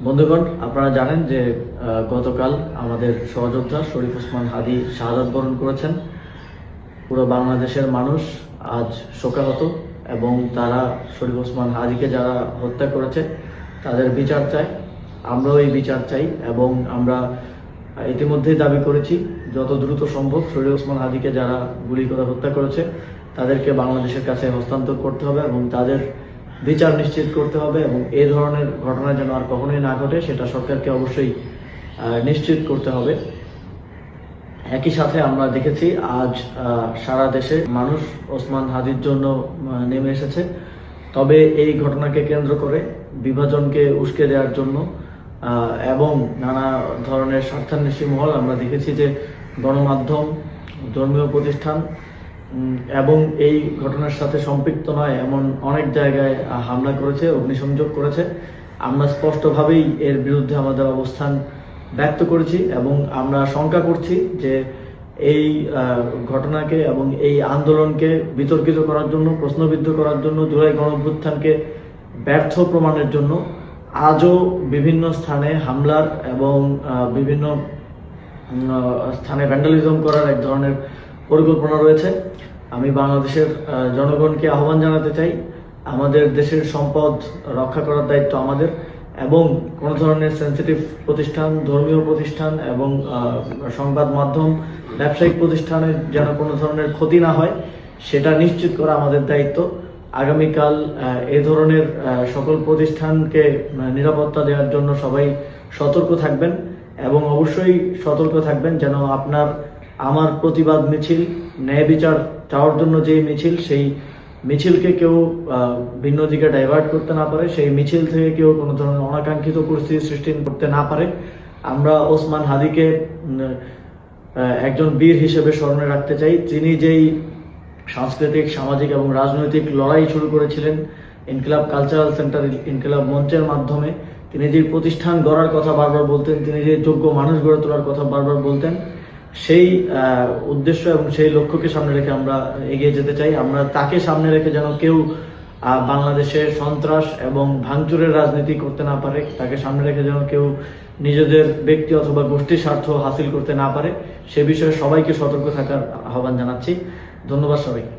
বন্ধুগণ, আপনারা জানেন যে গতকাল আমাদের সহযোদ্ধা শরীফ ওসমান হাদী শাহাদাত বরণ করেছেন। পুরো বাংলাদেশের মানুষ আজ শোকাহত এবং তারা শরীফ ওসমান হাদীকে যারা হত্যা করেছে তাদের বিচার চায়। আমরাও এই বিচার চাই এবং আমরা ইতিমধ্যেই দাবি করেছি যত দ্রুত সম্ভব শরীফ ওসমান হাদীকে যারা গুলি করে হত্যা করেছে তাদেরকে বাংলাদেশের কাছে হস্তান্তর করতে হবে এবং তাদের বিচার নিশ্চিত করতে হবে এবং এই ধরনের ঘটনা যেন আর কখনোই না ঘটে সেটা সরকারকে অবশ্যই নিশ্চিত করতে হবে। একই সাথে আমরা দেখেছি আজ সারা দেশে মানুষ ওসমান হাদীর জন্য নেমে এসেছে। তবে এই ঘটনাকে কেন্দ্র করে বিভাজনকে উস্কে দেওয়ার জন্য এবং নানা ধরনের স্বার্থান্বেষী মহল আমরা দেখেছি যে গণমাধ্যম, ধর্মীয় প্রতিষ্ঠান এবং এই ঘটনার সাথে সম্পৃক্ত নয় এমন অনেক জায়গায় হামলা করেছে, অগ্নিসংযোগ করেছে। আমরা স্পষ্টভাবেই এর বিরুদ্ধে আমাদের অবস্থান ব্যক্ত করেছি এবং আমরা শঙ্কা করছি যে এই ঘটনাকে এবং এই আন্দোলনকে বিতর্কিত করার জন্য, প্রশ্নবিদ্ধ করার জন্য, জুলাই গণঅভ্যুত্থানকে ব্যর্থ প্রমাণের জন্য আজও বিভিন্ন স্থানে হামলার এবং বিভিন্ন স্থানে ভ্যান্ডালিজম করার এক ধরনের পরিকল্পনা রয়েছে। আমি বাংলাদেশের জনগণকে আহ্বান জানাতে চাই, আমাদের দেশের সম্পদ রক্ষা করার দায়িত্ব আমাদের এবং কোনো ধরনের সেন্সিটিভ প্রতিষ্ঠান, ধর্মীয় প্রতিষ্ঠান এবং সংবাদ মাধ্যম, ব্যবসায়িক প্রতিষ্ঠানের যেন কোনো ধরনের ক্ষতি না হয় সেটা নিশ্চিত করা আমাদের দায়িত্ব। আগামীকাল এ ধরনের সকল প্রতিষ্ঠানকে নিরাপত্তা দেওয়ার জন্য সবাই সতর্ক থাকবেন এবং অবশ্যই সতর্ক থাকবেন যেন আমার প্রতিবাদ মিছিল, ন্যায় বিচার চাওয়ার জন্য যে মিছিল, সেই মিছিলকে কেউ ভিন্ন দিকে ডাইভার্ট করতে না পারে, সেই মিছিল থেকে কেউ কোনো ধরনের অনাকাঙ্ক্ষিত পরিস্থিতি সৃষ্টি করতে না পারে। আমরা ওসমান হাদীকে একজন বীর হিসেবে স্মরণে রাখতে চাই। তিনি যেই সাংস্কৃতিক, সামাজিক এবং রাজনৈতিক লড়াই শুরু করেছিলেন ইনকিলাব কালচারাল সেন্টার, ইনকিলাব মঞ্চের মাধ্যমে, তিনি যে প্রতিষ্ঠান গড়ার কথা বারবার বলতেন, তিনি যে যোগ্য মানুষ গড়ে তোলার কথা বারবার বলতেন, সেই উদ্দেশ্য এবং সেই লক্ষ্যকে সামনে রেখে আমরা এগিয়ে যেতে চাই। আমরা তাকে সামনে রেখে যেন কেউ বাংলাদেশে সন্ত্রাস এবং ভাঙচুরের রাজনীতি করতে না পারে, তাকে সামনে রেখে যেন কেউ নিজেদের ব্যক্তি অথবা গোষ্ঠীর স্বার্থ হাসিল করতে না পারে, সে বিষয়ে সবাইকে সতর্ক থাকার আহ্বান জানাচ্ছি। ধন্যবাদ সবাইকে।